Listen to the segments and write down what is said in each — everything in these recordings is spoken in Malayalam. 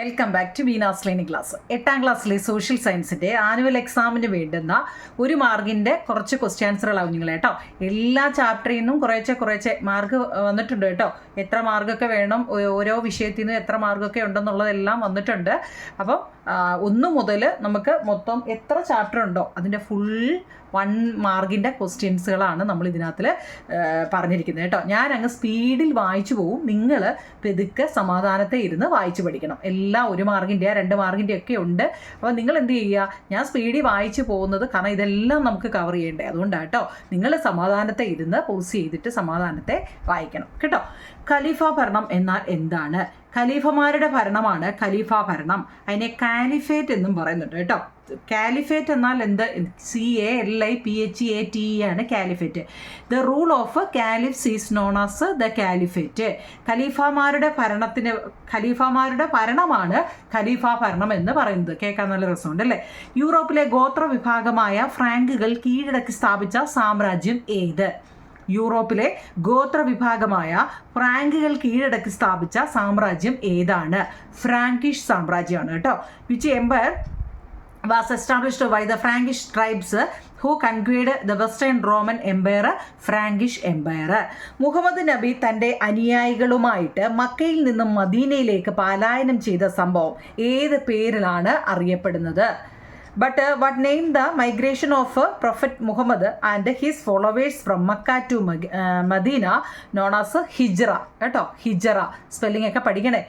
Welcome back to Veena's learning class. 8ാം ക്ലാസ്സിലെ സോഷ്യൽ സയൻസിൻ്റെ ആനുവൽ എക്സാമിന് വേണ്ടുന്ന ഒരു മാർക്കിൻ്റെ കുറച്ച് ക്വസ്റ്റ്യൻ ആൻസറുകളാവും നിങ്ങൾ കേട്ടോ. എല്ലാ ചാപ്റ്ററിൽ നിന്നും കുറേശ്ശെ മാർക്ക് വന്നിട്ടുണ്ട് കേട്ടോ. എത്ര മാർക്കൊക്കെ വേണം, ഓരോ വിഷയത്തിൽ നിന്ന് എത്ര മാർക്കൊക്കെ ഉണ്ടെന്നുള്ളതെല്ലാം വന്നിട്ടുണ്ട്. അപ്പം 1 മുതൽ നമുക്ക് മൊത്തം എത്ര ചാപ്റ്റർ ഉണ്ടോ അതിൻ്റെ ഫുൾ 1 മാർക്കിൻ്റെ ക്വസ്റ്റ്യൻസുകളാണ് നമ്മൾ ഇതിനകത്ത് പറഞ്ഞിരിക്കുന്നത് കേട്ടോ. ഞാൻ അങ്ങ് സ്പീഡിൽ വായിച്ചു പോവും, നിങ്ങൾ പെതുക്കെ സമാധാനത്തെ ഇരുന്ന് വായിച്ചു പഠിക്കണം. എല്ലാം 1 മാർക്കിൻ്റെ 2 മാർക്കിൻ്റെ ഒക്കെ ഉണ്ട്. അപ്പോൾ നിങ്ങൾ എന്ത് ചെയ്യുക, ഞാൻ സ്പീഡിൽ വായിച്ചു പോകുന്നത് കാരണം ഇതെല്ലാം നമുക്ക് കവർ ചെയ്യേണ്ടേ, അതുകൊണ്ടാണ് കേട്ടോ. നിങ്ങൾ സമാധാനത്തെ ഇരുന്ന് പോസ് ചെയ്തിട്ട് സമാധാനത്തെ വായിക്കണം കേട്ടോ. ഖലീഫ ഭരണം എന്നാൽ എന്താണ്? ഖലീഫമാരുടെ ഭരണമാണ് ഖലീഫ ഭരണം. അതിനെ കാലിഫേറ്റ് എന്നും പറയുന്നുണ്ട് കേട്ടോ. കാലിഫേറ്റ് എന്നാൽ എന്ത്? CALIPHATE ആണ് caliphate. The rule of caliphs is known as the caliphate. ഖലീഫമാരുടെ ഭരണമാണ് ഖലീഫ ഭരണം എന്ന് പറയുന്നത്. കേൾക്കാൻ നല്ല രസമുണ്ട് അല്ലേ? യൂറോപ്പിലെ ഗോത്ര വിഭാഗമായ ഫ്രാങ്കുകൾ കീഴടക്കി സ്ഥാപിച്ച സാമ്രാജ്യം ഏത്? യൂറോപ്പിലെ ഗോത്ര വിഭാഗമായ ഫ്രാങ്കുകൾ കീഴടക്കി സ്ഥാപിച്ച സാമ്രാജ്യം ഏതാണ്? ഫ്രാങ്കിഷ് സാമ്രാജ്യമാണ് കേട്ടോ. Which empire was established by the Frankish tribes who conquered the Western Roman Empire, Frankish Empire. Muhammad നബി തൻ്റെ അനുയായികളുമായിട്ട് മക്കയിൽ നിന്നും മദീനയിലേക്ക് പലായനം ചെയ്ത സംഭവം ഏത് പേരിലാണ് അറിയപ്പെടുന്നത്? But what named the migration of Prophet Muhammad and his followers from Mecca to Medina known as ഹിജ്റ കേട്ടോ. ഹിജ്റ സ്പെല്ലിംഗ് ഒക്കെ പഠിക്കണേ.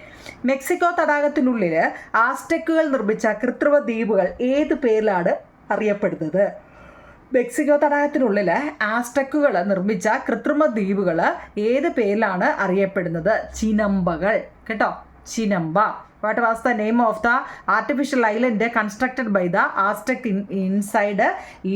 മെക്സിക്കോ തടാകത്തിനുള്ളിൽ ആസ്റ്റക്കുകൾ നിർമ്മിച്ച കൃത്രിമ ദ്വീപുകൾ ഏത് പേരിലാണ് അറിയപ്പെടുന്നത്? മെക്സിക്കോ തടാകത്തിനുള്ളിൽ ആസ്റ്റക്കുകൾ നിർമ്മിച്ച കൃത്രിമ ദ്വീപുകൾ ഏത് പേരിലാണ് അറിയപ്പെടുന്നത്? ചിനമ്പകൾ കേട്ടോ. ചിനമ്പ. What was the name of the artificial island constructed by the Aztec inside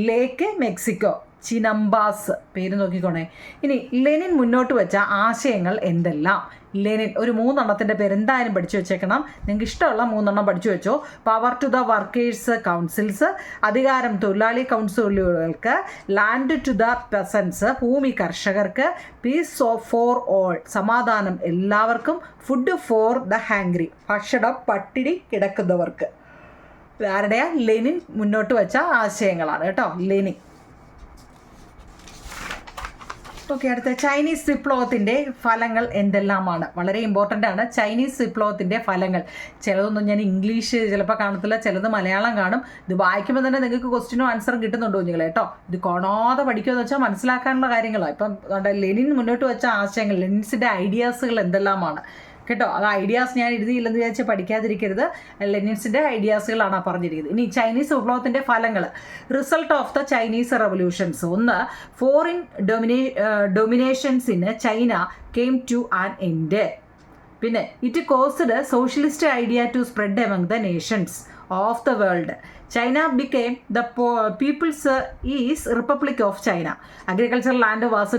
Lake Mexico? ചിനമ്പാസ്. പേര് നോക്കിക്കോണേ. ഇനി ലെനിൻ മുന്നോട്ട് വെച്ച ആശയങ്ങൾ എന്തെല്ലാം? ലെനിൻ ഒരു 3 എണ്ണത്തിൻ്റെ പേര് എന്തായാലും പഠിച്ചു വെച്ചേക്കണം. നിങ്ങൾക്ക് ഇഷ്ടമുള്ള 3 എണ്ണം പഠിച്ചു വെച്ചോ. Power to the workers councils, അധികാരം തൊഴിലാളി കൗൺസിലുകൾക്ക്, ലാൻഡ് ടു ദ പെസൻസ്, ഭൂമി കർഷകർക്ക്, പീസ് ഫോർ ഓൾ, സമാധാനം എല്ലാവർക്കും, ഫുഡ് ഫോർ ദ ഹാംഗ്രി, ഭക്ഷണം പട്ടിണി കിടക്കുന്നവർക്ക്. ആരുടെയാ? ലെനിൻ മുന്നോട്ട് വെച്ച ആശയങ്ങളാണ് കേട്ടോ. ലെനിൻ. ഓക്കെ, അടുത്ത ചൈനീസ് വിപ്ലവത്തിൻ്റെ ഫലങ്ങൾ എന്തെല്ലാമാണ്? വളരെ ഇമ്പോർട്ടൻ്റ് ആണ് ചൈനീസ് വിപ്ലവത്തിൻ്റെ ഫലങ്ങൾ. ചിലതൊന്നും ഞാൻ ഇംഗ്ലീഷ് ചിലപ്പോൾ കാണത്തില്ല, ചിലത് മലയാളം കാണും. ഇത് വായിക്കുമ്പോൾ തന്നെ നിങ്ങൾക്ക് ക്വസ്റ്റിനും ആൻസറും കിട്ടുന്നുണ്ടോ നിങ്ങൾ കേട്ടോ. ഇത് കാണാതെ പഠിക്കുമെന്ന് വെച്ചാൽ മനസ്സിലാക്കാനുള്ള കാര്യങ്ങളാണ്. ഇപ്പം ലെനിൻ മുന്നോട്ട് വെച്ച ആശയങ്ങൾ, ലെനിൻസിൻ്റെ ഐഡിയാസുകൾ എന്തെല്ലാമാണ് കേട്ടോ. അത് ഐഡിയാസ് ഞാൻ എഴുതിയില്ലെന്ന് വിചാരിച്ച് പഠിക്കാതിരിക്കരുത്. ലെനിൻസിൻ്റെ ഐഡിയാസുകളാണ് പറഞ്ഞിരിക്കുന്നത്. ഇനി ചൈനീസ് വിപ്ലവത്തിൻ്റെ ഫലങ്ങൾ. Result of the Chinese revolutions. 1. Foreign dominations in China came to an end. പിന്നെ it caused socialist idea to spread among the nations of the world. China became the People's Republic of China. Agricultural land was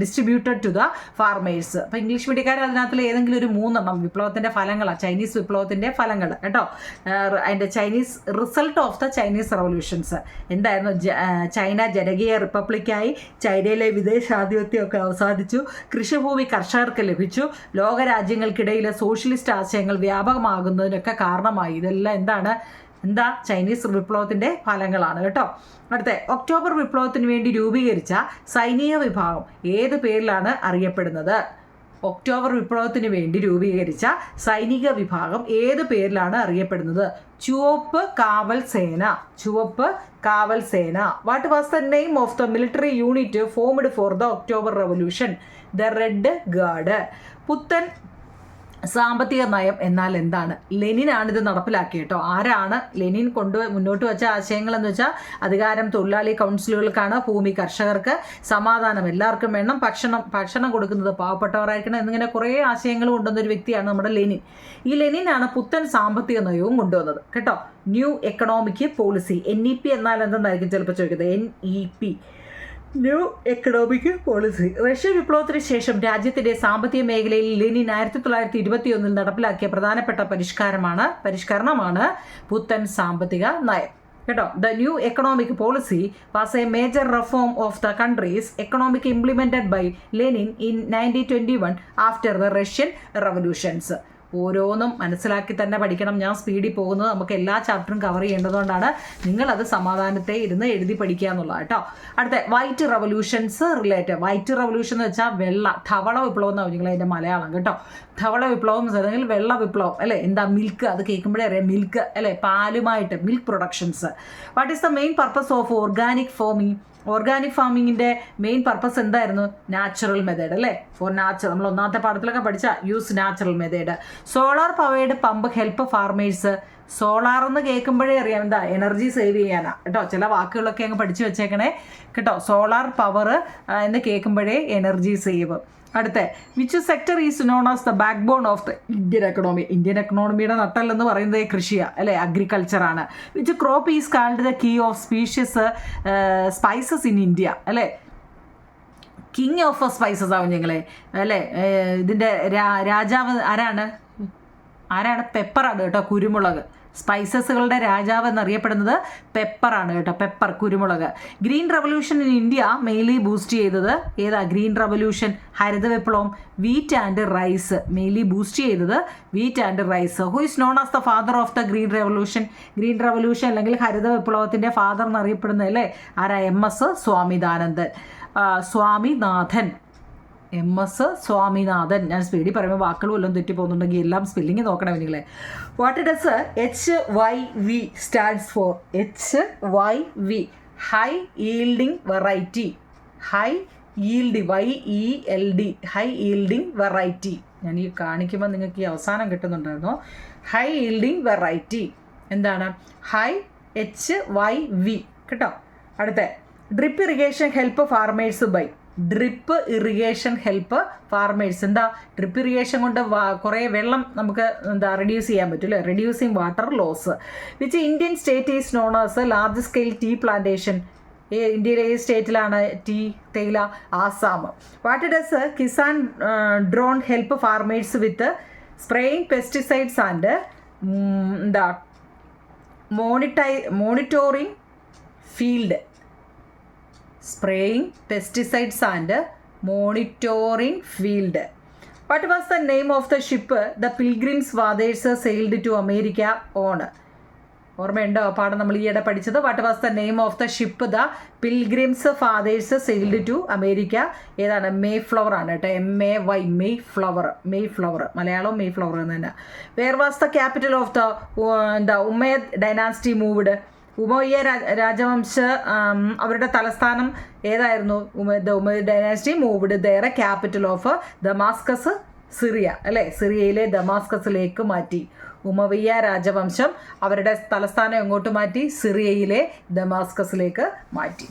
distributed to the farmers. അപ്പോൾ ഇംഗ്ലീഷ് മീഡിയക്കാർ അതിനകത്തിൽ ഏതെങ്കിലും ഒരു 3 എണ്ണം വിപ്ലവത്തിൻ്റെ ഫലങ്ങളാണ്, ചൈനീസ് വിപ്ലവത്തിൻ്റെ ഫലങ്ങൾ കേട്ടോ. അതിൻ്റെ Chinese result of the Chinese revolutions എന്തായിരുന്നു? ചൈന ജനകീയ റിപ്പബ്ലിക്കായി, ചൈനയിലെ വിദേശാധിപത്യമൊക്കെ അവസാനിച്ചു, കൃഷിഭൂമി കർഷകർക്ക് ലഭിച്ചു, ലോകരാജ്യങ്ങൾക്കിടയിലെ സോഷ്യലിസ്റ്റ് ആശയങ്ങൾ വ്യാപകമാകുന്നതിനൊക്കെ കാരണമായി. ഇതെല്ലാം എന്താ? ചൈനീസ് വിപ്ലവത്തിൻ്റെ ഫലങ്ങളാണ് കേട്ടോ. അടുത്ത ഒക്ടോബർ വിപ്ലവത്തിന് വേണ്ടി രൂപീകരിച്ച സൈനിക വിഭാഗം ഏത് പേരിലാണ് അറിയപ്പെടുന്നത്? ഒക്ടോബർ വിപ്ലവത്തിന് വേണ്ടി രൂപീകരിച്ച സൈനിക വിഭാഗം ഏത് പേരിലാണ് അറിയപ്പെടുന്നത്? ചുവപ്പ് കാവൽ സേന. ചുവപ്പ് കാവൽ സേന. What was the name of the military unit formed for the October revolution? The red guard. പുത്തൻ സാമ്പത്തിക നയം എന്നാൽ എന്താണ്? ലെനിനാണിത് നടപ്പിലാക്കിയത് കേട്ടോ. ആരാണ് ലെനിൻ മുന്നോട്ട് വെച്ച ആശയങ്ങൾ എന്ന് വെച്ചാൽ അധികാരം തൊഴിലാളി കൗൺസിലുകൾക്കാണ്, ഭൂമി കർഷകർക്ക്, സമാധാനം എല്ലാവർക്കും വേണം, ഭക്ഷണം കൊടുക്കുന്നത് പാവപ്പെട്ടവരായിരിക്കണം എന്നിങ്ങനെ കുറേ ആശയങ്ങൾ കൊണ്ടുവന്നൊരു വ്യക്തിയാണ് നമ്മുടെ ലെനിൻ. ഈ ലെനിനാണ് പുത്തൻ സാമ്പത്തിക നയവും കൊണ്ടുവന്നത് കേട്ടോ. New economic policy. NEP എന്നാൽ എന്തെന്നായിരിക്കും ചിലപ്പോൾ ചോദിക്കുന്നത്. NEP new economic policy. Russian വിപ്ലവത്തിന് ശേഷം രാജ്യത്തിൻ്റെ സാമ്പത്തിക മേഖലയിൽ ലെനിൻ 1921 നടപ്പിലാക്കിയ പ്രധാനപ്പെട്ട പരിഷ്കരണമാണ് പുത്തൻ സാമ്പത്തിക നയം കേട്ടോ. The new economic policy was a major reform of the country's economic implemented by Lenin in 1921 after the Russian revolutions. ഓരോന്നും മനസ്സിലാക്കി തന്നെ പഠിക്കണം. ഞാൻ സ്പീഡിൽ പോകുന്നത് നമുക്ക് എല്ലാ ചാപ്റ്ററും കവർ ചെയ്യേണ്ടതുകൊണ്ടാണ്. നിങ്ങളത് സമാധാനത്തെ ഇരുന്ന് എഴുതി പഠിക്കുക എന്നുള്ളത് കേട്ടോ. അടുത്ത white revolutions related. White revolution എന്ന് വെച്ചാൽ ധവള വിപ്ലവം എന്നാണ് നിങ്ങൾ അതിൻ്റെ മലയാളം കേട്ടോ. ധവള വിപ്ലവം അല്ലെങ്കിൽ വെള്ള വിപ്ലവം അല്ലേ, എന്താ മിൽക്ക്, അത് കേൾക്കുമ്പോഴേ അറിയാം മിൽക്ക് അല്ലേ, പാലുമായിട്ട് milk productions. What is the main purpose of organic farming? Organic ഫാമിങ്ങിൻ്റെ മെയിൻ പർപ്പസ് എന്തായിരുന്നു? നാച്ചുറൽ മെത്തേഡ് അല്ലേ. ഫോർ നാച്ചുറൽ, നമ്മൾ ഒന്നാമത്തെ പാഠത്തിലൊക്കെ പഠിച്ച use natural method. Solar powered pump help farmers. Solar എന്ന് കേൾക്കുമ്പോഴേ അറിയാം എന്താ, എനർജി സേവ് ചെയ്യാനാണ് കേട്ടോ. ചില വാക്കുകളൊക്കെ അങ്ങ് പഠിച്ചു വെച്ചേക്കണേ കേട്ടോ. സോളാർ പവർ എന്ന് കേൾക്കുമ്പോഴേ എനർജി സേവ്. അടുത്ത which sector is known as the backbone of the Indian economy? Indian എക്കണോമിയുടെ നട്ടെല്ലെന്ന് പറയുന്നത് കൃഷിയാണ് അല്ലേ, അഗ്രികൾച്ചറാണ്. Which crop is called the key of spices in India അല്ലേ. കിങ് ഓഫ് സ്പൈസസ് ആവും ഞങ്ങളെ അല്ലേ. ഇതിൻ്റെ രാജാവ് ആരാണ്? പെപ്പറാണ് കേട്ടോ, കുരുമുളക്. സ്പൈസസുകളുടെ രാജാവ് എന്നറിയപ്പെടുന്നത് പെപ്പറാണ് കേട്ടോ, പെപ്പർ, കുരുമുളക്. Green revolution in India mainly boost ചെയ്തത് ഏതാ? ഗ്രീൻ റവല്യൂഷൻ, ഹരിത വിപ്ലവം, wheat and rice. Mainly boost ചെയ്തത് wheat and rice. Who is known as the father of the green revolution? Green revolution അല്ലെങ്കിൽ ഹരിത വിപ്ലവത്തിൻ്റെ ഫാദർ എന്നറിയപ്പെടുന്നത് അല്ലേ ആരാ? MS സ്വാമിനാഥൻ. MS സ്വാമിനാഥൻ. ഞാൻ സ്പീഡിൽ പറയുമ്പോൾ വാക്കുകൾ വല്ലതും തെറ്റിപ്പോകുന്നുണ്ടെങ്കിൽ എല്ലാം സ്പെല്ലിങ് നോക്കണം നിങ്ങളെ. What does HYV stands for? HYV high yielding variety. High yield, YELD, high yielding variety. ഞാൻ ഈ കാണിക്കുമ്പോൾ നിങ്ങൾക്ക് ഈ അവസാനം കിട്ടുന്നുണ്ടായിരുന്നോ? ഹൈ ഈൽഡിങ് വെറൈറ്റി എന്താണ്? ഹൈ HYV കേട്ടോ. അടുത്ത drip irrigation help farmers by. Drip irrigation help farmers. എന്താ ഡ്രിപ്പ് ഇറിഗേഷൻ കൊണ്ട് കുറേ വെള്ളം നമുക്ക് എന്താ റെഡ്യൂസ് ചെയ്യാൻ പറ്റും അല്ലേ, reducing water loss. Which Indian state is known as large scale tea plantation? ഇന്ത്യയിലെ ഈ സ്റ്റേറ്റിലാണ് ടീ, തേയില? Assam. What does Kisan drone help farmers with spraying pesticides and എന്താ മോണിറ്റോറിങ് field? spraying pesticides and monitoring field. What was the name of the ship the Pilgrims Fathers sailed to America on? ഓർമ്മയുണ്ടോ പാഠം നമ്മൾ ഈയിടെ പഠിച്ചത്? What was the name of the ship the pilgrims fathers sailed to America? ഏതാണ്? Mayflower ആണ് കേട്ടോ. MAY, Mayflower. മലയാളം Mayflower എന്ന് തന്നെ. Where was the capital of the Umayyad dynasty moved? ഉമയ്യ രാജവംശ അവരുടെ തലസ്ഥാനം ഏതായിരുന്നു? Umayyad dynasty moved their capital of Damascus, Syria അല്ലേ. സിറിയയിലെ ദമാസ്കസിലേക്ക് മാറ്റി. ഉമയ്യ രാജവംശം അവരുടെ തലസ്ഥാനം എങ്ങോട്ട് മാറ്റി? സിറിയയിലെ ദമാസ്കസിലേക്ക് മാറ്റി.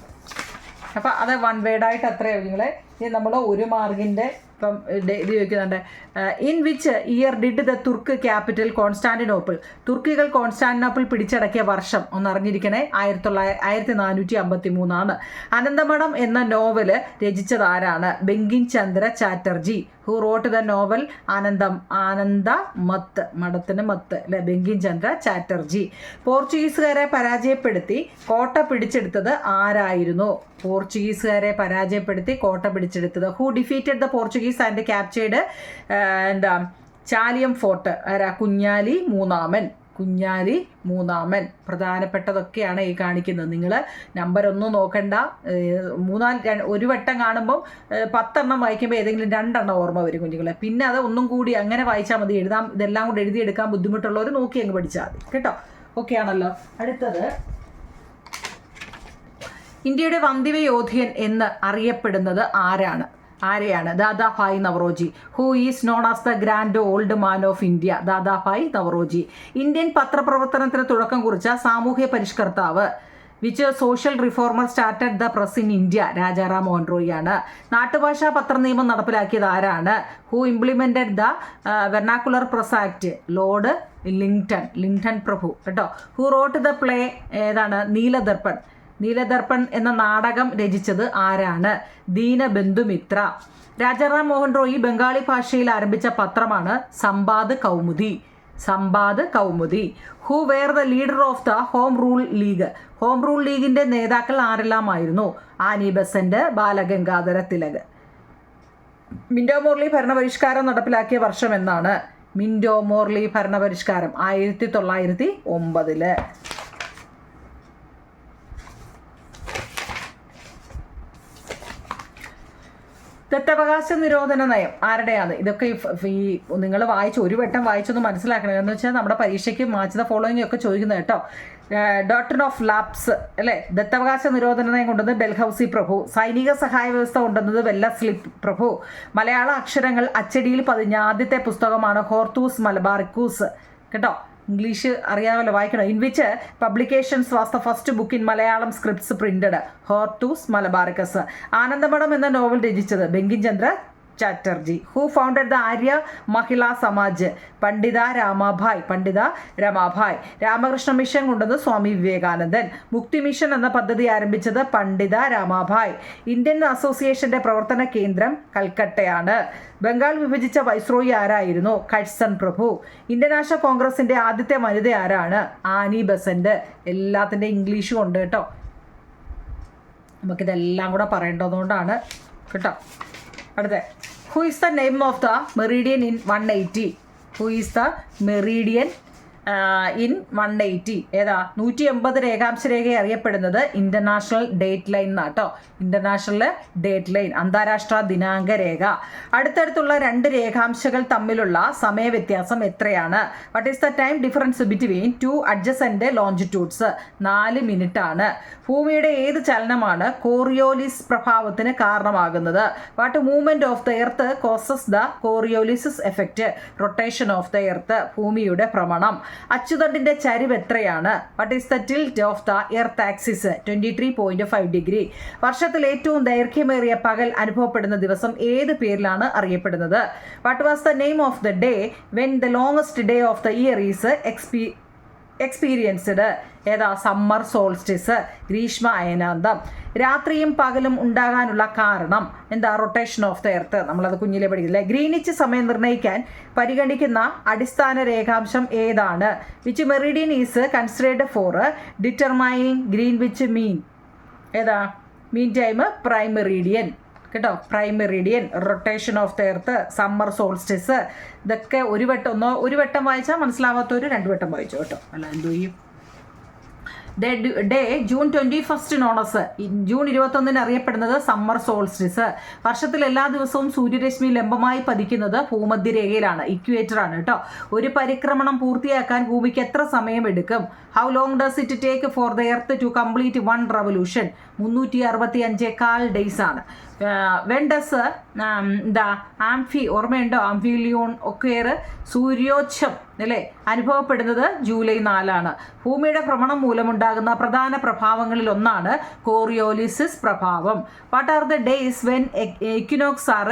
അപ്പം അത് വൺ വേർഡായിട്ട് അത്രയോ നിങ്ങളെ. ഇനി നമ്മൾ 1 മാർക്കിൻ്റെ ഇപ്പം ഇത് ചോദിക്കുന്നുണ്ട്. In which year did the Turk capital Constantinople? തുർക്കികൾ കോൺസ്റ്റാന്റിനോപ്പിൾ പിടിച്ചടക്കിയ വർഷം ഒന്ന് അറിഞ്ഞിരിക്കണേ. 1453. അനന്തമഠം എന്ന നോവല് രചിച്ചത് ആരാണ്? Bankim Chandra Chatterjee. Who wrote the novel Anandamath? മഠത്തിന് മത്ത് അല്ലെ, ബങ്കിം ചന്ദ്ര ചാറ്റർജി. പോർച്ചുഗീസുകാരെ പരാജയപ്പെടുത്തി കോട്ട പിടിച്ചെടുത്തത് ആരായിരുന്നു? പോർച്ചുഗീസുകാരെ പരാജയപ്പെടുത്തി കോട്ട പിടിച്ചെടുത്തത്. Who defeated the Portuguese and captured Chaliyam fort? ആരാ? കുഞ്ഞാലി മൂന്നാമൻ. പ്രധാനപ്പെട്ടതൊക്കെയാണ് ഈ കാണിക്കുന്നത്. നിങ്ങൾ നമ്പർ ഒന്നും നോക്കണ്ട. ഒരു വട്ടം കാണുമ്പം 10 എണ്ണം വായിക്കുമ്പോൾ ഏതെങ്കിലും 2 എണ്ണം ഓർമ്മ വരും കുഞ്ഞുങ്ങളെ. പിന്നെ അത് ഒന്നും കൂടി അങ്ങനെ വായിച്ചാൽ മതി. ഇതെല്ലാം കൂടി എഴുതിയെടുക്കാൻ ബുദ്ധിമുട്ടുള്ളവർ നോക്കി അങ്ങ് പഠിച്ചാൽ മതി കേട്ടോ. ഓക്കെ ആണല്ലോ. അടുത്തത് ഇന്ത്യയുടെ വന്ദിവ യോദ്ധിയൻ എന്ന് അറിയപ്പെടുന്നത് ആരെയാണ്? Dadabhai Naoroji. Who is known as the grand old man of India? Dadabhai Naoroji. Indian പത്രപ്രവർത്തനത്തിന് തുടക്കം കുറിച്ച സാമൂഹ്യ പരിഷ്കർത്താവ്? Which social reformer started the press in India? Rajaram Mohan Roy ആണ്. നാട്ടുഭാഷാ പത്രനിയമം നടപ്പിലാക്കിയത് ആരാണ്? Who implemented the vernacular press act? Lord Lytton പ്രഭു കേട്ടോ. Who wrote the play? ഏതാണ്? നീലദർപ്പൺ എന്ന നാടകം രചിച്ചത് ആരാണ്? ദീനബന്ധുമിത്ര. രാജാറാം മോഹൻ റോയ് ബംഗാളി ഭാഷയിൽ ആരംഭിച്ച പത്രമാണ് Sambad Kaumudi. Who were the leader of the home rule league? Home rule ലീഗിന്റെ നേതാക്കൾ ആരെല്ലാമായിരുന്നു? Annie Besant, Balagangadhara Tilak. Minto Morley ഭരണപരിഷ്കാരം നടപ്പിലാക്കിയ വർഷം എന്നാണ്? Minto Morley ഭരണപരിഷ്കാരം 1909. ദത്തവകാശ നിരോധന നയം ആരുടെയാണ്? ഇതൊക്കെ ഈ നിങ്ങൾ ഒരു വട്ടം വായിച്ചൊന്ന് മനസ്സിലാക്കണം. എന്ന് വെച്ചാൽ നമ്മുടെ പരീക്ഷയ്ക്ക് മാച്ച് ദ ഫോളോയിങ് ഒക്കെ ചോദിക്കുന്നത് കേട്ടോ. ഡോക്ടർ ഓഫ് ലാപ്സ് അല്ലേ, ദത്തവകാശ നിരോധന നയം കൊണ്ടുവന്നത് ഡൽഹൌസി പ്രഭു. സൈനിക സഹായ വ്യവസ്ഥ കൊണ്ടുവന്നത് വെല്ലസ്ലി പ്രഭു. മലയാള അക്ഷരങ്ങൾ അച്ചടിയിൽ പതിഞ്ഞ ആദ്യത്തെ പുസ്തകമാണ് ഹോർത്തൂസ് മലബാറിക്കൂസ് കേട്ടോ. ഇംഗ്ലീഷ് അറിയാമല്ലോ, വായിക്കണം. In which publications was the first book in Malayalam scripts printed, Hortus Malabaricus. Anandamath എന്ന നോവൽ രചിച്ചത് Bankim Chandra Chatterjee. Who founded the Arya Mahila Samaj? Pandita Ramabai. Ramakrishna mission കൊണ്ടുവന്നത് സ്വാമി വിവേകാനന്ദൻ. മുക്തി മിഷൻ എന്ന പദ്ധതി ആരംഭിച്ചത് പണ്ഡിത രമാഭായ്. ഇന്ത്യൻ അസോസിയേഷന്റെ പ്രവർത്തന കേന്ദ്രം കൽക്കട്ടയാണ്. ബംഗാൾ വിഭജിച്ച വൈസ്രോയി ആരായിരുന്നു? കഴ്സൺ പ്രഭു. ഇന്ത്യൻ നാഷണൽ കോൺഗ്രസിന്റെ ആദ്യത്തെ വനിത ആരാണ്? Annie Besant. എല്ലാത്തിൻ്റെ ഇംഗ്ലീഷും ഉണ്ട് കേട്ടോ, നമുക്കിതെല്ലാം കൂടെ പറയേണ്ടതുകൊണ്ടാണ് കേട്ടോ. അടുത്ത, who is the name of the meridian in 180? Who is the meridian in 180? ഏതാ? 180 രേഖാംശ രേഖ അറിയപ്പെടുന്നത് ഇന്റർനാഷണൽ ഡേറ്റ് ലൈൻ എന്നാട്ടോ. ഇന്റർനാഷണൽ ഡേറ്റ് ലൈൻ, അന്താരാഷ്ട്ര ദിനാങ്ക രേഖ. അടുത്തടുത്തുള്ള രണ്ട് രേഖാംശങ്ങൾ തമ്മിലുള്ള സമയ വ്യത്യാസം എത്രയാണ്? What is the time difference between two adjacent longitudes? 4 minute ആണ്. ഭൂമിയുടെ ഏത് ചലനമാണ് കോറിയോലിസ് പ്രഭാവത്തിന് കാരണമാകുന്നത്? What movement of the earth causes the Coriolis effect? Rotation of the earth, ഭൂമിയുടെ ഭ്രമണം. അച്ചുതണ്ടിന്റെ ചരിവ് എത്രയാണ്? What is the tilt of the earth axis? 23.5 degree. വർഷത്തിൽ ഏറ്റവും ദൈർഘ്യമേറിയ പകൽ അനുഭവപ്പെടുന്ന ദിവസം ഏത് പേരിലാണ് അറിയപ്പെടുന്നത്? What was the name of the day when the longest day of the year is experienced? ഏതാ? സമ്മർ സോൾസ്റ്റിസ്, ഗ്രീഷ്മ അയനാന്തം. രാത്രിയും പകലും ഉണ്ടാകാനുള്ള കാരണം എന്താ? Rotation of the earth. നമ്മളത് കുഞ്ഞിലെ പഠിക്കില്ലേ. ഗ്രീനിച്ച് സമയം നിർണ്ണയിക്കാൻ പരിഗണിക്കുന്ന അടിസ്ഥാന രേഖാംശം ഏതാണ്? Which meridian is considered for determining Greenwich mean? ഏതാ? മീൻ ടൈം പ്രൈം മെറിഡിയൻ കേട്ടോ. Prime meridian, rotation of the earth, summer solstice. ഇതൊക്കെ ഒരു വട്ടം വായിച്ചാൽ മനസ്സിലാവാത്തവർ 2 വട്ടം വായിച്ചു കേട്ടോ. അല്ല എന്തോ ചെയ്യും. ഡേ ജൂൺ 21 നോണസ്, ജൂൺ 21 അറിയപ്പെടുന്നത് സമ്മർ സോൾസ്റ്റിസ്. വർഷത്തിൽ എല്ലാ ദിവസവും സൂര്യരശ്മി ലംബമായി പതിക്കുന്നത് ഭൂമധ്യരേഖയിലാണ്, ഇക്വേറ്റർ ആണ് കേട്ടോ. ഒരു പരിക്രമണം പൂർത്തിയാക്കാൻ ഭൂമിക്ക് എത്ര സമയം എടുക്കും? How long does it take for the earth to complete 1 revolution? 365 days ആണ്. വെൻ ഡസ് ഓർമ്മയുണ്ടോ? ആംഫിലിയോൺ ഒക്കെയർ സൂര്യോച്ഛം അല്ലേ അനുഭവപ്പെടുന്നത് ജൂലൈ 4 ഭൂമിയുടെ ഭ്രമണം മൂലമുണ്ടാകുന്ന പ്രധാന പ്രഭാവങ്ങളിൽ ഒന്നാണ് കോറിയോലിസിസ് പ്രഭാവം. What are the days when equinox are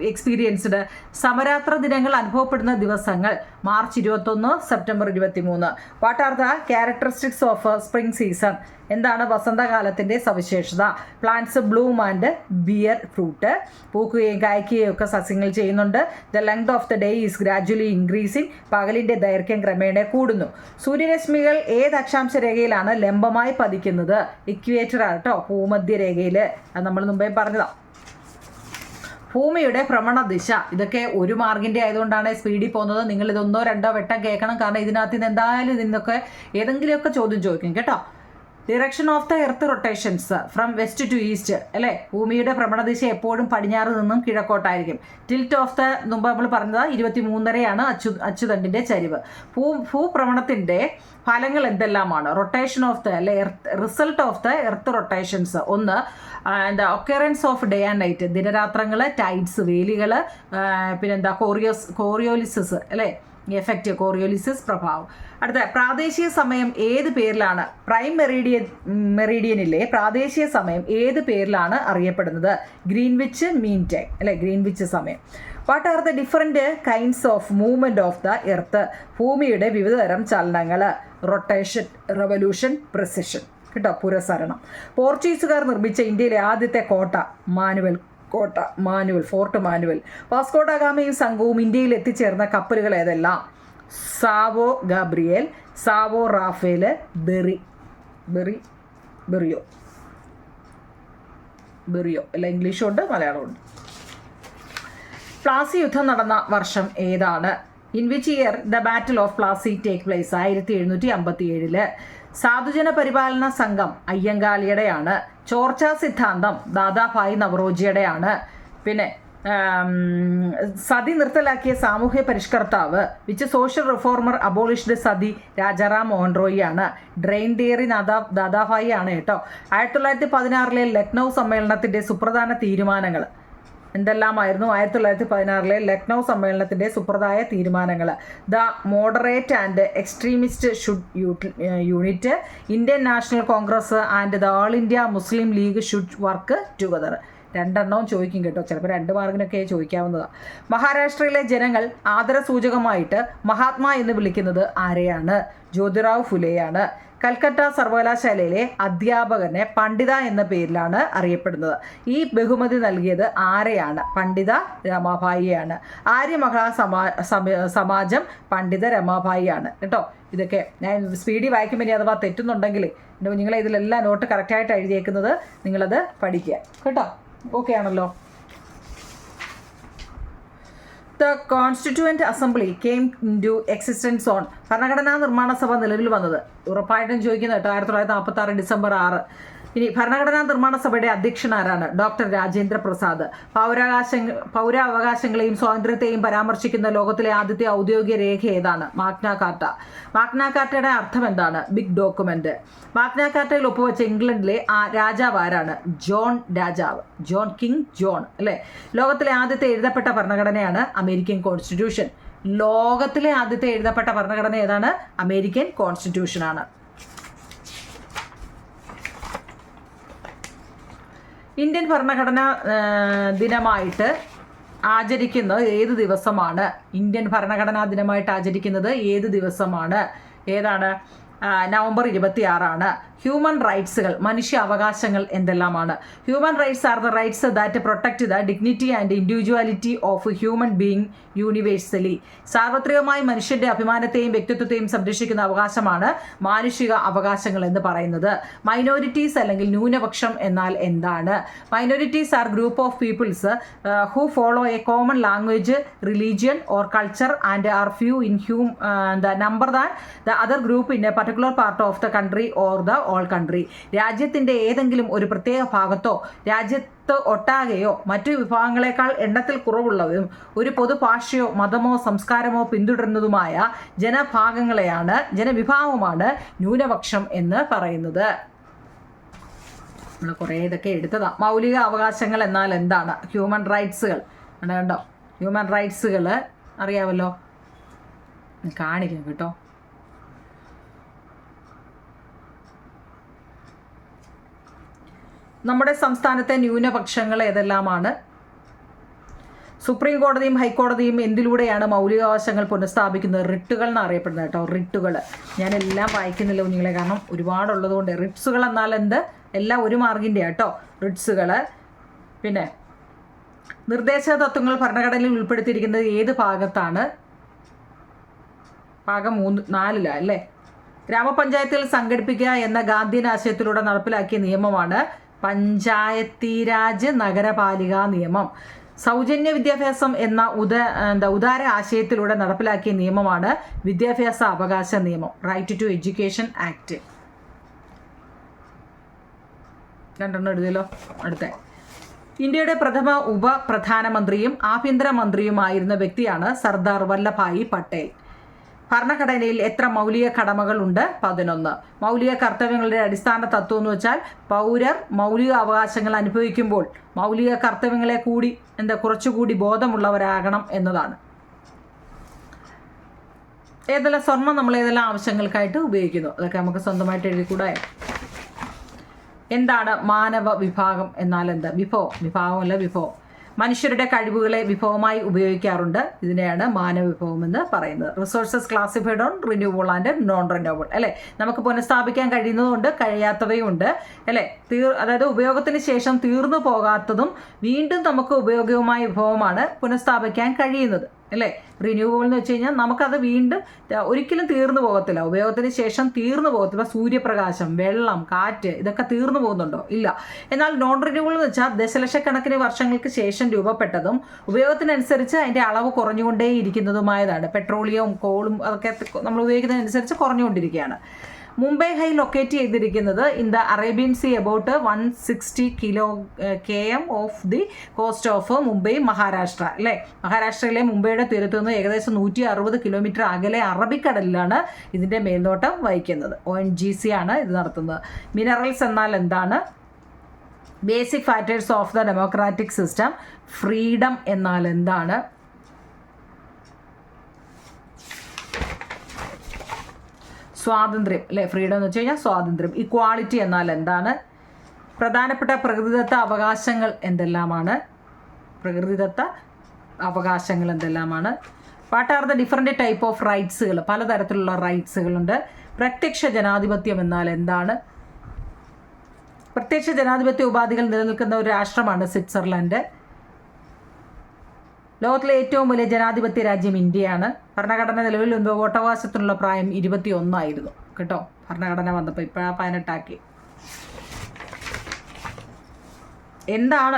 experienced? സമരാത്ര ദിനങ്ങൾ അനുഭവപ്പെടുന്ന ദിവസങ്ങൾ March 21, September 23. What are the characteristics of spring season? എന്താണ് വസന്തകാലത്തിൻ്റെ സവിശേഷത? Plants bloom and bear fruit. പൂക്കുകയും കായ്ക്കുകയും ഒക്കെ സസ്യങ്ങൾ ചെയ്യുന്നുണ്ട്. The length of the day is gradually increasing. പകലിൻ്റെ ദൈർഘ്യം ക്രമേണ കൂടുന്നു. സൂര്യരശ്മികൾ ഏത് അക്ഷാംശ രേഖയിലാണ് ലംബമായി പതിക്കുന്നത്? ഇക്വേറ്റർ ആട്ടോ, ഭൂമധ്യരേഖയിൽ. അത് നമ്മൾ മുമ്പേ പറഞ്ഞതാണ്. ഭൂമിയുടെ ഭ്രമണദിശ. ഇതൊക്കെ 1 മാർക്കിൻ്റെ ആയതുകൊണ്ടാണ് സ്പീഡിൽ പോകുന്നത്. നിങ്ങൾ ഇത് 1-2 വട്ടം കേൾക്കണം, കാരണം ഇതിനകത്ത് നിന്ന് എന്തായാലും ഇതിനൊക്കെ ഏതെങ്കിലുമൊക്കെ ചോദ്യം ചോദിക്കും കേട്ടോ. Direction of the earth rotations from west to east അല്ലേ. ഭൂമിയുടെ ഭ്രമണദിശ എപ്പോഴും പടിഞ്ഞാറ് നിന്നും കിഴക്കോട്ടായിരിക്കും. ടിൽറ്റ് ഓഫ് ദ മുമ്പ് നമ്മൾ പറഞ്ഞത് 23.5 അച്ചുതണ്ടിൻ്റെ ചരിവ്. ഭൂഭ്രമണത്തിൻ്റെ ഫലങ്ങൾ എന്തെല്ലാമാണ്? റൊട്ടേഷൻ ഓഫ് ദ അല്ലെ result of the earth rotations. ഒന്ന് occurrence of day and night, ദിനരാത്രങ്ങൾ, ടൈഡ്സ്, വേലികൾ, പിന്നെന്താ കോറിയോലിസിസ് അല്ലേ എഫക്റ്റ്, കോറിയോലിസിസ് പ്രഭാവം. അടുത്ത, പ്രാദേശിക സമയം ഏത് പേരിലാണ്? പ്രൈം മെറീഡിയനിലെ പ്രാദേശിക സമയം ഏത് പേരിലാണ് അറിയപ്പെടുന്നത്? ഗ്രീൻവിച്ച് മീൻ ടൈം അല്ലെ, ഗ്രീൻവിച്ച് സമയം. What are the different kinds of movement of the earth? ഭൂമിയുടെ വിവിധതരം ചലനങ്ങൾ. റൊട്ടേഷൻ, റെവല്യൂഷൻ, പ്രിസിഷൻ കേട്ടോ, പുരസരണം. പോർച്ചുഗീസുകാർ നിർമ്മിച്ച ഇന്ത്യയിലെ ആദ്യത്തെ കോട്ട ഫോർട്ട് മാനുവൽ. വാസ്കോഡ ഗാമയും സംഘവും ഇന്ത്യയിൽ എത്തിച്ചേർന്ന കപ്പലുകൾ ഏതെല്ലാം? Sao Gabriel, Sao Raphael, Berrio അല്ല, ഇംഗ്ലീഷും ഉണ്ട് മലയാളമുണ്ട്. പ്ലാസി യുദ്ധം നടന്ന വർഷം ഏതാണ്? In which year the battle of Plassey take place? 1757. സാധുജന പരിപാലന സംഘം അയ്യങ്കാളിയുടെയാണ്. ചോർച്ച സിദ്ധാന്തം ദാദാഭായ് നവറോജിയുടെയാണ്. പിന്നെ സതി നിർത്തലാക്കിയ സാമൂഹ്യ പരിഷ്കർത്താവ് which social reformer abolished sati? Rajaram Mohan റോയിയാണ്. ഡ്രെയിൻ തിയറി ദാദാഭായി ആണ് കേട്ടോ. 1916 ലക്നൗ സമ്മേളനത്തിൻ്റെ സുപ്രധാന തീരുമാനങ്ങൾ എന്തെല്ലാമായിരുന്നു? 1916 ലക്നൗ സമ്മേളനത്തിൻ്റെ സുപ്രധാന തീരുമാനങ്ങൾ: the moderate and extremist should unite, Indian National Congress and the All India Muslim League should work together. രണ്ടെണ്ണവും ചോദിക്കും കേട്ടോ, ചിലപ്പോൾ 2 മാർക്കിനൊക്കെ ചോദിക്കാവുന്നതാണ്. മഹാരാഷ്ട്രയിലെ ജനങ്ങൾ ആദരസൂചകമായിട്ട് മഹാത്മാ എന്ന് വിളിക്കുന്നത് ആരെയാണ്? ജ്യോതിറാവ് ഫുലെയാണ്. കൽക്കട്ട സർവകലാശാലയിലെ അധ്യാപകനെ പണ്ഡിത എന്ന പേരിലാണ് അറിയപ്പെടുന്നത്. ഈ ബഹുമതി നൽകിയത് ആരെയാണ്? പണ്ഡിത രമാഭായിയാണ്. ആര്യ സമാജം പണ്ഡിത രമാഭായിയാണ് കേട്ടോ. ഇതൊക്കെ ഞാൻ സ്പീഡിൽ വായിക്കുമ്പോൾ ഇനി അഥവാ തെറ്റുന്നുണ്ടെങ്കിൽ നിങ്ങൾ ഇതിലെല്ലാം നോട്ട് കറക്റ്റായിട്ട് എഴുതിയേക്കുന്നത് നിങ്ങളത് പഠിക്കുക കേട്ടോ. ഓക്കെ ആണല്ലോ. The constituent assembly came into existence on? ഭരണഘടനാ നിർമ്മാണ സഭ നിലവിൽ വന്നത് ഉറപ്പായിട്ടും ചോദിക്കുന്നത് കേട്ടോ 1946 ഡിസംബർ 6. ഇനി ഭരണഘടനാ നിർമ്മാണ സഭയുടെ അധ്യക്ഷൻ ആരാണ്? ഡോക്ടർ രാജേന്ദ്ര പ്രസാദ്. പൗരാവകാശങ്ങളെയും സ്വാതന്ത്ര്യത്തെയും പരാമർശിക്കുന്ന ലോകത്തിലെ ആദ്യത്തെ ഔദ്യോഗിക രേഖ ഏതാണ്? Magna Carta. മാഗ്ന കാർട്ടയുടെ അർത്ഥം എന്താണ്? Big document. മാഗ്ന കാർട്ടയിൽ ഒപ്പുവെച്ച ഇംഗ്ലണ്ടിലെ രാജാവ് ആരാണ്? ജോൺ രാജാവ്. ജോൺ കിങ് ജോൺ അല്ലേ. ലോകത്തിലെ ആദ്യത്തെ എഴുതപ്പെട്ട ഭരണഘടനയാണ് അമേരിക്കൻ കോൺസ്റ്റിറ്റ്യൂഷൻ. ലോകത്തിലെ ആദ്യത്തെ എഴുതപ്പെട്ട ഭരണഘടന ഏതാണ്? അമേരിക്കൻ കോൺസ്റ്റിറ്റ്യൂഷനാണ്. ഇന്ത്യൻ ഭരണഘടനാ ദിനമായിട്ട് ആചരിക്കുന്നത് ഏത് ദിവസമാണ്? ഇന്ത്യൻ ഭരണഘടനാ ദിനമായിട്ട് ആചരിക്കുന്നത് ഏത് ദിവസമാണ്? ഏതാണ്? നവംബർ 26. ഹ്യൂമൻ റൈറ്റ്സുകൾ, മനുഷ്യ അവകാശങ്ങൾ എന്തെല്ലാമാണ്? Human rights are the rights that protect the dignity and individuality of human being universally. സാർവത്രികമായി മനുഷ്യന്റെ അഭിമാനത്തെയും വ്യക്തിത്വത്തെയും സംരക്ഷിക്കുന്ന അവകാശമാണ് മാനുഷിക അവകാശങ്ങൾ എന്ന് പറയുന്നത്. മൈനോറിറ്റീസ് അല്ലെങ്കിൽ ന്യൂനപക്ഷം എന്നാൽ എന്താണ്? Minorities are group of peoples who follow a common language, religion or culture and are few in the number than the other group in a particular part of the country or the all country. രാജ്യത്തിൻ്റെ ഏതെങ്കിലും ഒരു പ്രത്യേക ഭാഗത്തോ രാജ്യത്ത് ഒട്ടാകെയോ മറ്റു വിഭാഗങ്ങളെക്കാൾ എണ്ണത്തിൽ കുറവുള്ളവരും ഒരു പൊതുഭാഷയോ മതമോ സംസ്കാരമോ പിന്തുടരുന്നതുമായ ജനവിഭാഗമാണ് ന്യൂനപക്ഷം എന്ന് പറയുന്നത്. നമ്മൾ കുറേ ഇതൊക്കെ എടുത്തതാണ്. മൗലിക അവകാശങ്ങൾ എന്നാൽ എന്താണ്? ഹ്യൂമൻ റൈറ്റ്സുകൾ കണ്ടോ. ഹ്യൂമൻ റൈറ്റ്സുകൾ അറിയാമല്ലോ, കാണിക്കാം കേട്ടോ. നമ്മുടെ സംസ്ഥാനത്തെ ന്യൂനപക്ഷങ്ങൾ ഏതെല്ലാമാണ്? സുപ്രീം കോടതിയും ഹൈക്കോടതിയും എന്തിലൂടെയാണ് മൗലികാവകാശങ്ങൾ പുനഃസ്ഥാപിക്കുന്നത്? റിട്ടുകൾ എന്നറിയപ്പെടുന്നത് കേട്ടോ. റിട്ടുകൾ ഞാനെല്ലാം വായിക്കുന്നില്ല കുഞ്ഞുങ്ങളെ, കാരണം ഒരുപാടുള്ളതുകൊണ്ട്. റിട്സുകൾ എന്നാൽ എന്ത്? എല്ലാം ഒരു മാർഗിൻ്റെ കേട്ടോ റിട്സുകൾ. പിന്നെ നിർദ്ദേശ തത്വങ്ങൾ ഭരണഘടനയിൽ ഉൾപ്പെടുത്തിയിരിക്കുന്നത് ഏത് ഭാഗത്താണ്? ഭാഗം 4 അല്ലേ. ഗ്രാമപഞ്ചായത്തുകൾ സംഘടിപ്പിക്കുക എന്ന ഗാന്ധിയൻ ആശയത്തിലൂടെ നടപ്പിലാക്കിയ നിയമമാണ് പഞ്ചായത്തി രാജ് നഗരപാലികാ നിയമം. സൗജന്യ വിദ്യാഭ്യാസം എന്ന ഉദാര ആശയത്തിലൂടെ നടപ്പിലാക്കിയ നിയമമാണ് വിദ്യാഭ്യാസ അവകാശ നിയമം, റൈറ്റ് ടു എഡ്യൂക്കേഷൻ ആക്ട്. 2 എഴുതിയല്ലോ. അടുത്ത ഇന്ത്യയുടെ പ്രഥമ ഉപപ്രധാനമന്ത്രിയും ആഭ്യന്തരമന്ത്രിയുമായിരുന്ന വ്യക്തിയാണ് സർദാർ വല്ലഭായി പട്ടേൽ. ഭരണഘടനയിൽ എത്ര മൗലിക കടമകൾ ഉണ്ട്? 11. മൗലിക കർത്തവ്യങ്ങളുടെ അടിസ്ഥാന തത്വം എന്ന് വെച്ചാൽ പൗരർ മൗലിക അവകാശങ്ങൾ അനുഭവിക്കുമ്പോൾ മൗലിക കർത്തവ്യങ്ങളെ കൂടി കുറച്ചുകൂടി ബോധമുള്ളവരാകണം എന്നതാണ്. ഏതെല്ലാം സ്വർണം നമ്മൾ ഏതെല്ലാം ആവശ്യങ്ങൾക്കായിട്ട് ഉപയോഗിക്കുന്നു? അതൊക്കെ നമുക്ക് സ്വന്തമായിട്ട് എഴുതിക്കൂടാ. എന്താണ് മാനവ വിഭാഗം എന്നാൽ എന്ത്? വിഭാഗമല്ല വിഭവം. മനുഷ്യരുടെ കഴിവുകളെ വിഭവമായി ഉപയോഗിക്കാറുണ്ട്. ഇതിനെയാണ് മാനവ വിഭവം എന്ന് പറയുന്നത്. Resources classified on renewable and non renewable അല്ലേ. നമുക്ക് പുനഃസ്ഥാപിക്കാൻ കഴിയുന്നതുകൊണ്ട് കഴിയാത്തവയുണ്ട് അല്ലേ. അതായത് ഉപയോഗത്തിന് ശേഷം തീർന്നു പോകാത്തതും വീണ്ടും നമുക്ക് ഉപയോഗവുമായ വിഭവമാണ് പുനഃസ്ഥാപിക്കാൻ കഴിയുന്നത്. അല്ലേ? റിന്യൂവബിൾ എന്ന് വെച്ച് കഴിഞ്ഞാൽ നമുക്കത് വീണ്ടും ഒരിക്കലും തീർന്നു പോകത്തില്ല, ഉപയോഗത്തിന് ശേഷം തീർന്നു പോകത്തില്ല. സൂര്യപ്രകാശം, വെള്ളം, കാറ്റ് ഇതൊക്കെ തീർന്നു പോകുന്നുണ്ടോ? ഇല്ല. എന്നാൽ നോൺ റിന്യൂവബിൾ എന്ന് വെച്ചാൽ ദശലക്ഷക്കണക്കിന് വർഷങ്ങൾക്ക് ശേഷം രൂപപ്പെട്ടതും ഉപയോഗത്തിനനുസരിച്ച് അതിൻ്റെ അളവ് കുറഞ്ഞുകൊണ്ടേ ഇരിക്കുന്നതുമായതാണ്. പെട്രോളിയവും കോളും അതൊക്കെ നമ്മൾ ഉപയോഗിക്കുന്നതനുസരിച്ച് കുറഞ്ഞുകൊണ്ടിരിക്കുകയാണ്. മുംബൈ ഹൈ ലൊക്കേറ്റ് ചെയ്തിരിക്കുന്നത് in the Arabian sea about 160 km off the coast of Mumbai, Maharashtra. അല്ലേ? മഹാരാഷ്ട്രയിലെ മുംബൈയുടെ തീരത്തു നിന്ന് ഏകദേശം 160 കിലോമീറ്റർ അകലെ അറബിക്കടലിലാണ് ഇതിൻ്റെ മേൽനോട്ടം വഹിക്കുന്നത്. ONGC ആണ് ഇത് നടത്തുന്നത്. മിനറൽസ് എന്നാൽ എന്താണ്? Basic factors of the democratic system. Freedom എന്നാൽ എന്താണ്? സ്വാതന്ത്ര്യം, അല്ലേ? ഫ്രീഡം എന്ന് വെച്ച് കഴിഞ്ഞാൽ സ്വാതന്ത്ര്യം. ഇക്വാളിറ്റി എന്നാൽ എന്താണ്? പ്രധാനപ്പെട്ട പ്രകൃതിദത്ത അവകാശങ്ങൾ എന്തെല്ലാമാണ്? പ്രകൃതിദത്ത അവകാശങ്ങൾ എന്തെല്ലാമാണ്? What are the different type of റൈറ്റ്സുകൾ? പലതരത്തിലുള്ള റൈറ്റ്സുകളുണ്ട്. പ്രത്യക്ഷ ജനാധിപത്യം എന്നാൽ എന്താണ്? പ്രത്യക്ഷ ജനാധിപത്യ ഉപാധികൾ നിലനിൽക്കുന്ന ഒരു രാഷ്ട്രമാണ് സ്വിറ്റ്സർലൻഡ്. ലോകത്തിലെ ഏറ്റവും വലിയ ജനാധിപത്യ രാജ്യം ഇന്ത്യയാണ്. ഭരണഘടന നിലവിൽ വന്നപ്പോൾ വോട്ടവകാശത്തിനുള്ള പ്രായം 21 ആയിരുന്നു കേട്ടോ. ഭരണഘടന വന്നപ്പോൾ ഇപ്പോൾ 18 ആക്കി. എന്താണ്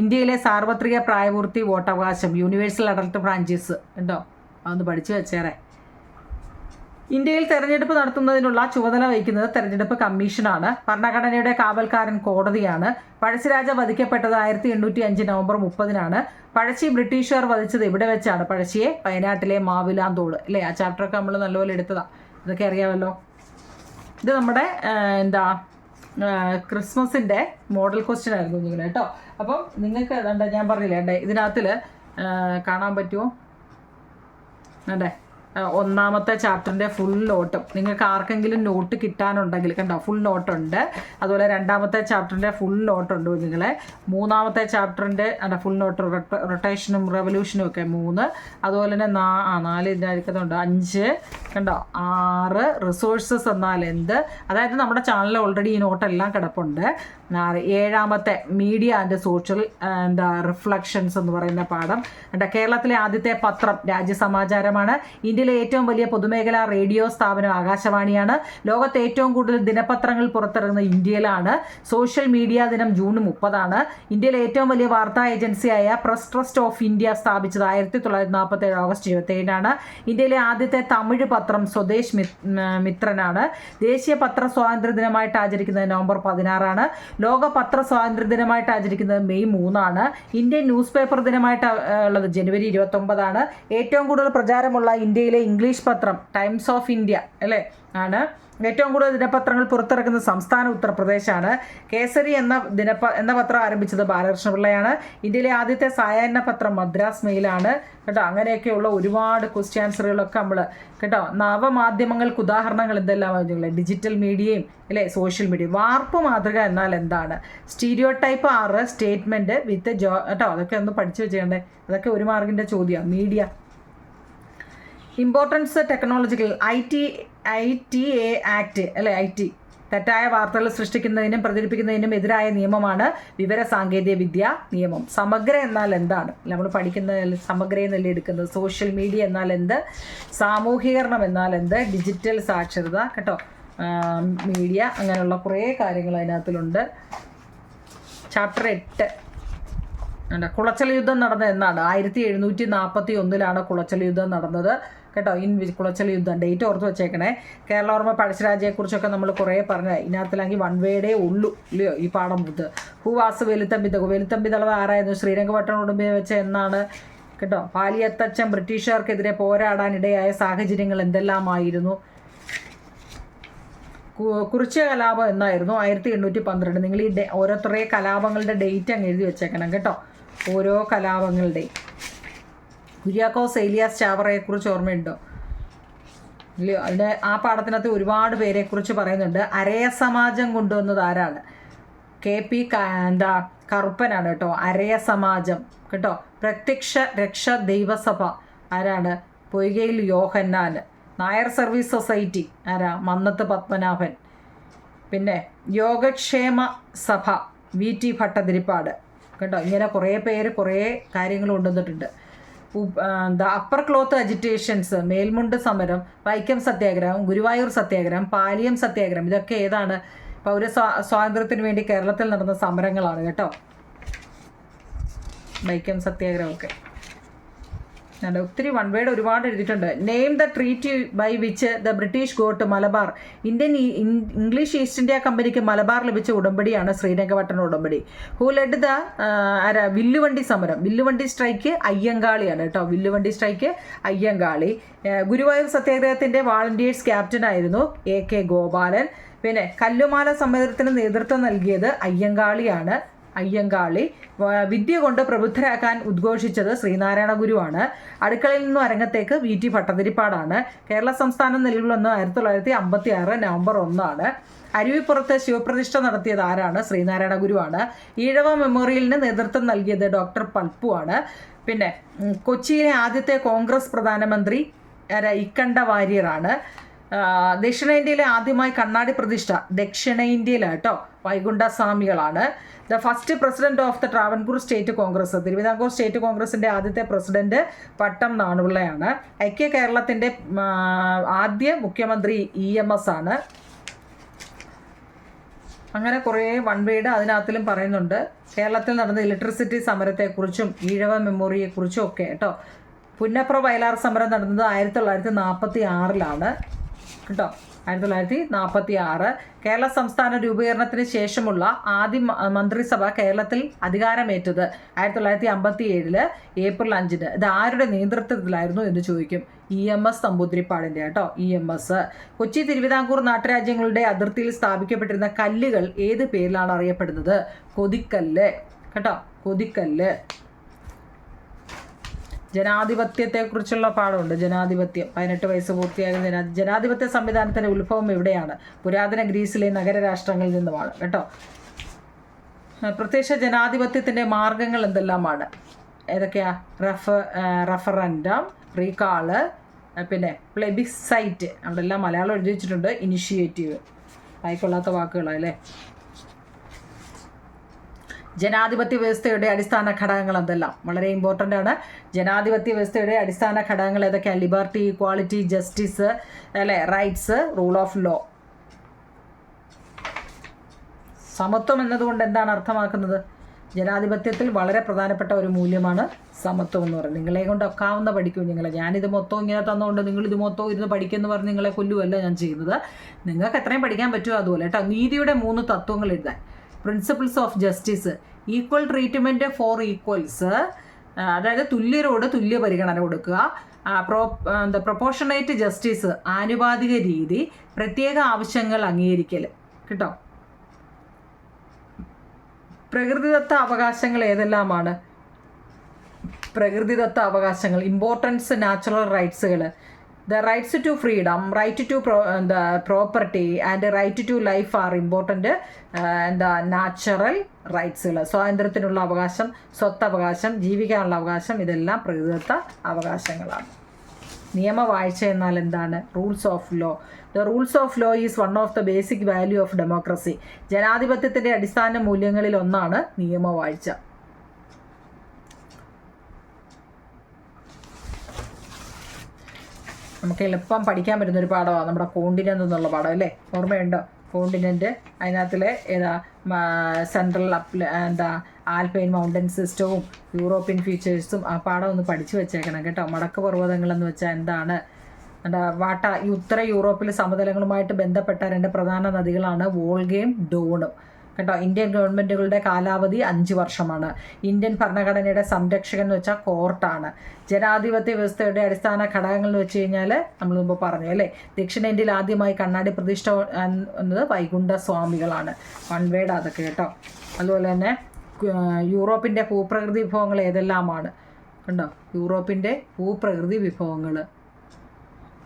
ഇന്ത്യയിലെ സാർവത്രിക പ്രായപൂർത്തി വോട്ടവകാശം? യൂണിവേഴ്സൽ അഡൽട്ട് ഫ്രാഞ്ചൈസ് കേട്ടോ, അതൊന്ന് പഠിച്ചു വെച്ചേറെ. ഇന്ത്യയിൽ തെരഞ്ഞെടുപ്പ് നടത്തുന്നതിനുള്ള ചുമതല വഹിക്കുന്നത് തെരഞ്ഞെടുപ്പ് കമ്മീഷനാണ്. ഭരണഘടനയുടെ കാവൽക്കാരൻ കോടതിയാണ്. പഴശ്ശിരാജ വധിക്കപ്പെട്ടത് 1805 നവംബർ 30-നാണ്. പഴശ്ശി ബ്രിട്ടീഷുകാർ വധിച്ചത് ഇവിടെ വെച്ചാണ്. പഴശ്ശിയെ വയനാട്ടിലെ മാവിലാന്തോട്, അല്ലേ? ആ ചാപ്റ്ററൊക്കെ നമ്മൾ നല്ലപോലെ എടുത്തതാണ്, ഇതൊക്കെ അറിയാമല്ലോ. ഇത് നമ്മുടെ ക്രിസ്മസിൻ്റെ മോഡൽ ക്വസ്റ്റ്യൻ ആയിരുന്നു കുഞ്ഞുങ്ങളെ കേട്ടോ. അപ്പം നിങ്ങൾക്ക് ഞാൻ പറഞ്ഞില്ലേ ഇതിനകത്തിൽ കാണാൻ പറ്റുമോ? വേണ്ടേ? ഒന്നാമത്തെ ചാപ്റ്ററിൻ്റെ ഫുൾ നോട്ടും നിങ്ങൾക്ക് ആർക്കെങ്കിലും നോട്ട് കിട്ടാനുണ്ടെങ്കിൽ കണ്ടോ, ഫുൾ നോട്ടുണ്ട്. അതുപോലെ രണ്ടാമത്തെ ചാപ്റ്ററിൻ്റെ ഫുൾ നോട്ടുണ്ട് കുഞ്ഞുങ്ങളെ. മൂന്നാമത്തെ ചാപ്റ്ററിൻ്റെ ഫുൾ നോട്ട്, റൊട്ടേഷനും റെവല്യൂഷനും ഒക്കെ 3. അതുപോലെ തന്നെ 4 ഇതിൻ്റെ അടിക്കുന്നുണ്ട്, 5 കണ്ടോ, 6 റിസോഴ്സസ് എന്നാൽ എന്ത്? അതായത് നമ്മുടെ ചാനലിൽ ഓൾറെഡി ഈ നോട്ടെല്ലാം കിടപ്പുണ്ട്. 7ാമത്തെ മീഡിയ ആൻഡ് സോഷ്യൽ റിഫ്ലക്ഷൻസ് എന്ന് പറയുന്ന പാഠം. കേരളത്തിലെ ആദ്യത്തെ പത്രം രാജ്യസമാചാരമാണ്. ഇന്ത്യയിലെ ഏറ്റവും വലിയ പൊതുമേഖലാ റേഡിയോ സ്ഥാപനം ആകാശവാണിയാണ്. ലോകത്തെ ഏറ്റവും കൂടുതൽ ദിനപത്രങ്ങൾ പുറത്തിറങ്ങുന്നത് ഇന്ത്യയിലാണ്. സോഷ്യൽ മീഡിയ ദിനം ജൂൺ 30-ആണ്. ഇന്ത്യയിലെ ഏറ്റവും വലിയ വാർത്താ ഏജൻസിയായ പ്രസ് ട്രസ്റ്റ് ഓഫ് ഇന്ത്യ സ്ഥാപിച്ചത് 1947 ഓഗസ്റ്റ് 27-നാണ്. ഇന്ത്യയിലെ ആദ്യത്തെ തമിഴ് പത്രം സ്വദേശ് മിത്രനാണ്. ദേശീയ പത്ര സ്വാതന്ത്ര്യ ദിനമായിട്ട് ആചരിക്കുന്നത് നവംബർ 16-ആണ്. ലോക പത്ര സ്വാതന്ത്ര്യ ദിനമായിട്ട് ആചരിക്കുന്നത് മെയ് 3-ആണ്. ഇന്ത്യൻ ന്യൂസ് പേപ്പർ ദിനമായിട്ട് ഉള്ളത് ജനുവരി 29-ആണ്. ഏറ്റവും കൂടുതൽ പ്രചാരമുള്ള ഇന്ത്യയിലെ ഇംഗ്ലീഷ് പത്രം ടൈംസ് ഓഫ് ഇന്ത്യ, അല്ലേ, ആണ്. ഏറ്റവും കൂടുതൽ ദിനപത്രങ്ങൾ പുറത്തിറക്കുന്ന സംസ്ഥാനം ഉത്തർപ്രദേശാണ്. കേസരി എന്ന പത്രം ആരംഭിച്ചത് ബാലകൃഷ്ണപിള്ളയാണ്. ഇന്ത്യയിലെ ആദ്യത്തെ സായാഹ്ന പത്രം മദ്രാസ് മെയിലാണ് കേട്ടോ. അങ്ങനെയൊക്കെയുള്ള ഒരുപാട് ക്വസ്റ്റ്യൻ ആൻസറുകളൊക്കെ നമ്മൾ കേട്ടോ. നവമാധ്യമങ്ങൾക്ക് ഉദാഹരണങ്ങൾ എന്തെല്ലാം? ഡിജിറ്റൽ മീഡിയയും, അല്ലേ, സോഷ്യൽ മീഡിയ. വാർപ്പ് മാതൃക എന്നാൽ എന്താണ്? സ്റ്റീരിയോ ടൈപ്പ് 6 സ്റ്റേറ്റ്മെൻറ്റ് വിത്ത് കേട്ടോ. അതൊക്കെ ഒന്ന് പഠിച്ചു വെച്ചേണ്ടേ, അതൊക്കെ 1 മാർക്കിൻ്റെ ചോദ്യമാണ്. Media importance technological ITA act, അല്ലെ? IT തെറ്റായ വാർത്തകൾ സൃഷ്ടിക്കുന്നതിനും പ്രചരിപ്പിക്കുന്നതിനും എതിരായ നിയമമാണ് വിവര സാങ്കേതിക വിദ്യ നിയമം. സമഗ്ര എന്നാൽ എന്താണ്? നമ്മൾ പഠിക്കുന്ന സമഗ്രയിൽ നിന്നല്ലേ എടുക്കുന്നത്. സോഷ്യൽ മീഡിയ എന്നാൽ എന്ത്? സാമൂഹീകരണം എന്നാൽ എന്ത്? ഡിജിറ്റൽ സാക്ഷരത കേട്ടോ, മീഡിയ, അങ്ങനെയുള്ള കുറേ കാര്യങ്ങൾ അതിനകത്തിലുണ്ട്. ചാപ്റ്റർ 8 കുളച്ചൽ യുദ്ധം നടന്നത് എന്നാണ്? 1741-ലാണ് കുളച്ചൽ യുദ്ധം നടന്നത് കേട്ടോ. കുളച്ചൽ യുദ്ധം ഡേറ്റ് ഓർത്ത് വെച്ചേക്കണേ. കേരളോർമ്മ പഴശ്ശിരാജയെക്കുറിച്ചൊക്കെ നമ്മൾ കുറേ പറഞ്ഞത് ഇതിനകത്തില്ലെങ്കിൽ 1 വേഡേ ഉള്ളൂ, ഇല്ലയോ ഈ പാഠം ബുദ്ധ്. ഹൂവാസ് വെലുത്തമ്പി തളവ് ആരായിരുന്നു? ശ്രീരംഗപട്ടണം ഉടമ്പയെ വെച്ച എന്നാണ് കേട്ടോ. പാലിയത്തച്ഛൻ ബ്രിട്ടീഷുകാർക്കെതിരെ പോരാടാനിടയായ സാഹചര്യങ്ങൾ എന്തെല്ലാമായിരുന്നു? കുറിച്യ കലാപം എന്നായിരുന്നു? 1812. നിങ്ങൾ ഈ ഓരോരുത്തരുടെ കലാപങ്ങളുടെ ഡേറ്റ് അങ്ങ് എഴുതി വെച്ചേക്കണം കേട്ടോ, ഓരോ കലാപങ്ങളുടെയും. കുര്യാക്കോസ് ഏലിയാസ് ചാവറയെക്കുറിച്ച് ഓർമ്മയുണ്ടോ? ഇല്ലയോ? അതിൻ്റെ ആ പാഠത്തിനകത്ത് ഒരുപാട് പേരെക്കുറിച്ച് പറയുന്നുണ്ട്. അരയ സമാജം കൊണ്ടുവന്നത് ആരാണ്? KP കറുപ്പനാണ് കേട്ടോ. അരയ സമാജം കേട്ടോ. പ്രത്യക്ഷ രക്ഷ ദൈവസഭ ആരാണ്? പൊയ്കയിൽ യോഹന്നാൻ. നായർ സർവീസ് സൊസൈറ്റി ആരാ? മന്നത്ത് പത്മനാഭൻ. പിന്നെ യോഗക്ഷേമ സഭ VT ഭട്ടതിരിപ്പാട് കേട്ടോ. ഇങ്ങനെ കുറേ പേര് കുറേ കാര്യങ്ങൾ കൊണ്ടുവന്നിട്ടുണ്ട്. ദ അപ്പർ ക്ലോത്ത് അജിറ്റേഷൻസ്, മേൽമുണ്ട് സമരം, വൈക്കം സത്യാഗ്രഹം, ഗുരുവായൂർ സത്യാഗ്രഹം, പാലിയം സത്യാഗ്രഹം, ഇതൊക്കെ ഏതാണ്? സ്വാതന്ത്ര്യത്തിന് വേണ്ടി കേരളത്തിൽ നടന്ന സമരങ്ങളാണ് കേട്ടോ. വൈക്കം സത്യാഗ്രഹമൊക്കെ ഒത്തിരി വൺ വേർഡ് ഒരുപാട് എഴുതിയിട്ടുണ്ട്. Name the treaty by which the British got Malabar. English East India കമ്പനിക്ക് മലബാർ ലഭിച്ച ഉടമ്പടിയാണ് ശ്രീരംഗപട്ടണ ഉടമ്പടി. ഹൂ ലെഡ് ദ വില്ലുവണ്ടി സമരം? വില്ലുവണ്ടി സ്ട്രൈക്ക് അയ്യങ്കാളിയാണ് കേട്ടോ. വില്ലുവണ്ടി സ്ട്രൈക്ക് അയ്യങ്കാളി. ഗുരുവായൂർ സത്യാഗ്രഹത്തിൻ്റെ വാളണ്ടിയേഴ്സ് ക്യാപ്റ്റനായിരുന്നു AK ഗോപാലൻ. പിന്നെ കല്ലുമാല സമരത്തിന് നേതൃത്വം നൽകിയത് അയ്യങ്കാളിയാണ്. വിദ്യ കൊണ്ട് പ്രബുദ്ധരാക്കാൻ ഉദ്ഘോഷിച്ചത് ശ്രീനാരായണ ഗുരുവാണ്. അടുക്കളയിൽ നിന്നും അരങ്ങത്തേക്ക് VT ഭട്ടതിരിപ്പാടാണ്. കേരള സംസ്ഥാനം നിലവിൽ വന്നത് 1956 നവംബർ 1. അരുവിപ്പുറത്ത് ശിവപ്രതിഷ്ഠ നടത്തിയത് ആരാണ്? ശ്രീനാരായണ ഗുരുവാണ്. ഈഴവ മെമ്മോറിയലിന് നേതൃത്വം നൽകിയത് ഡോക്ടർ പൽപ്പു ആണ്. പിന്നെ കൊച്ചിയിലെ ആദ്യത്തെ കോൺഗ്രസ് പ്രധാനമന്ത്രി ഇക്കണ്ട വാര്യറാണ്. ദക്ഷിണേന്ത്യയിലെ ആദ്യമായി കണ്ണാടി പ്രതിഷ്ഠ ദക്ഷിണേന്ത്യയിലാട്ടോ വൈകുണ്ഠസ്വാമികളാണ്. The first president of the Travancore State Congress, Thiruvithamkur state കോൺഗ്രസിൻ്റെ ആദ്യത്തെ പ്രസിഡന്റ് പട്ടം നാണുപിള്ളയാണ്. ഐക്യ കേരളത്തിൻ്റെ ആദ്യ മുഖ്യമന്ത്രി EMS ആണ്. അങ്ങനെ കുറേ വൺ വേഡ് അതിനകത്തിലും പറയുന്നുണ്ട്. കേരളത്തിൽ നടന്ന ഇലക്ട്രിസിറ്റി സമരത്തെക്കുറിച്ചും ഈഴവ മെമ്മോറിയെക്കുറിച്ചും ഒക്കെ കേട്ടോ. പുന്നപ്ര വയലാർ സമരം നടന്നത് 1946 കേട്ടോ. 1946 കേരള സംസ്ഥാന രൂപീകരണത്തിന് ശേഷമുള്ള ആദ്യ മന്ത്രിസഭ കേരളത്തിൽ അധികാരമേറ്റത് 1957 ഏപ്രിൽ 5. ഇത് ആരുടെ നേതൃത്വത്തിലായിരുന്നു എന്ന് ചോദിക്കും. EMS നമ്പൂതിരിപ്പാടിൻ്റെ കേട്ടോ. EMS. കൊച്ചി തിരുവിതാംകൂർ നാട്ടുരാജ്യങ്ങളുടെ അതിർത്തിയിൽ സ്ഥാപിക്കപ്പെട്ടിരുന്ന കല്ലുകൾ ഏത് പേരിലാണ് അറിയപ്പെടുന്നത്? കൊതിക്കല്ല് കേട്ടോ. കൊതിക്കല്ല്. ജനാധിപത്യത്തെക്കുറിച്ചുള്ള പാഠമുണ്ട്. ജനാധിപത്യം 18 വയസ്സ് പൂർത്തിയാകുന്ന ജനാധിപത്യ സംവിധാനത്തിൻ്റെ ഉത്ഭവം എവിടെയാണ്? പുരാതന ഗ്രീസിലെ നഗരരാഷ്ട്രങ്ങളിൽ നിന്നുമാണ് കേട്ടോ. പ്രത്യക്ഷ ജനാധിപത്യത്തിൻ്റെ മാർഗങ്ങൾ എന്തെല്ലാമാണ്? ഏതൊക്കെയാ? റഫറൻഡം, റീകാള്, പിന്നെ പ്ലെബിസൈറ്റ്. അവിടെ എല്ലാം മലയാളം എഴുതി വെച്ചിട്ടുണ്ട്. ഇനിഷ്യേറ്റീവ്. ആയിക്കൊള്ളാത്ത വാക്കുകളല്ലേ. ജനാധിപത്യ വ്യവസ്ഥയുടെ അടിസ്ഥാന ഘടകങ്ങൾ എന്തെല്ലാം? വളരെ ഇമ്പോർട്ടൻ്റ് ആണ്. ജനാധിപത്യ വ്യവസ്ഥയുടെ അടിസ്ഥാന ഘടകങ്ങൾ ഏതൊക്കെയാണ്? ലിബർട്ടി, ഇക്വാളിറ്റി, ജസ്റ്റിസ്, അല്ലേ, റൈറ്റ്സ്, റൂൾ ഓഫ് ലോ. സമത്വം എന്നതുകൊണ്ട് എന്താണ് അർത്ഥമാക്കുന്നത്? ജനാധിപത്യത്തിൽ വളരെ പ്രധാനപ്പെട്ട ഒരു മൂല്യമാണ് സമത്വം എന്ന് പറയുന്നത്. നിങ്ങളെ കൊണ്ട് ഒക്കാവുന്ന പഠിക്കും. ഞാനിത് മൊത്തം ഇങ്ങനെ തന്നുകൊണ്ട് നിങ്ങളിത് മൊത്തം ഇരുന്ന് പഠിക്കുമെന്ന് പറഞ്ഞ് നിങ്ങളെ കൊല്ലുമല്ല ഞാൻ ചെയ്യുന്നത്. നിങ്ങൾക്ക് എത്രയും പഠിക്കാൻ പറ്റുമോ അതുപോലെ കേട്ടോ. നീതിയുടെ 3 തത്വങ്ങൾ എഴുതാൻ. Principles of justice, equal treatment four equals, അതായത് തുല്യരോട് തുല്യ പരിഗണന കൊടുക്കുക. പ്രൊപ്പോർഷണേറ്റ് ജസ്റ്റിസ്, ആനുപാതിക രീതി, പ്രത്യേക ആവശ്യങ്ങൾ അംഗീകരിക്കൽ കേട്ടോ. പ്രകൃതിദത്ത അവകാശങ്ങൾ ഏതെല്ലാമാണ്? പ്രകൃതിദത്ത അവകാശങ്ങൾ, ഇമ്പോർട്ടൻസ് നാച്ചുറൽ റൈറ്റ്സുകൾ. The rights to freedom, right to property and right to life are important. Natural റൈറ്റ്സുകൾ, സ്വാതന്ത്ര്യത്തിനുള്ള അവകാശം, സ്വത്തവകാശം, ജീവിക്കാനുള്ള അവകാശം, ഇതെല്ലാം പ്രകൃതിദത്ത അവകാശങ്ങളാണ്. നിയമവാഴ്ച എന്നാൽ എന്താണ്? Rules of law. The rules of law is one of the basic value of democracy. ജനാധിപത്യത്തിൻ്റെ അടിസ്ഥാന മൂല്യങ്ങളിൽ ഒന്നാണ് നിയമവാഴ്ച. നമുക്ക് എളുപ്പം പഠിക്കാൻ പറ്റുന്നൊരു പാഠമാണ് നമ്മുടെ കോണ്ടിനെൻ്റ് എന്നുള്ള പാഠം അല്ലേ? ഓർമ്മയുണ്ടോ? കോണ്ടിനെൻ്റ്. അതിനകത്തിലെ സെൻട്രൽ ആൽപൈൻ മൗണ്ടൻ സിസ്റ്റവും യൂറോപ്യൻ ഫീച്ചേഴ്സും ആ പാഠം ഒന്ന് പഠിച്ചു വെച്ചേക്കണം കേട്ടോ. മടക്ക് പർവ്വതങ്ങളെന്ന് വെച്ചാൽ എന്താണ്? ഉത്തര യൂറോപ്പിലെ സമതലങ്ങളുമായിട്ട് ബന്ധപ്പെട്ട 2 പ്രധാന നദികളാണ് വോൾഗയും ഡോണും കേട്ടോ. ഇന്ത്യൻ ഗവൺമെൻറ്റുകളുടെ കാലാവധി 5 വർഷമാണ്. ഇന്ത്യൻ ഭരണഘടനയുടെ സംരക്ഷകൻ എന്ന് വെച്ചാൽ കോർട്ടാണ്. ജനാധിപത്യ വ്യവസ്ഥയുടെ അടിസ്ഥാന ഘടകങ്ങൾ എന്ന് വെച്ച് കഴിഞ്ഞാൽ നമ്മൾ മുമ്പ് പറഞ്ഞു അല്ലേ. ദക്ഷിണേന്ത്യയിൽ ആദ്യമായി കണ്ണാടി പ്രതിഷ്ഠ എന്നത് വൈകുണ്ഠസ്വാമികളാണ്. വൺ വേഡ് അതൊക്കെ കേട്ടോ. അതുപോലെ തന്നെ യൂറോപ്പിൻ്റെ ഭൂപ്രകൃതി വിഭവങ്ങൾ ഏതെല്ലാമാണ് കണ്ടോ? യൂറോപ്പിൻ്റെ ഭൂപ്രകൃതി വിഭവങ്ങൾ.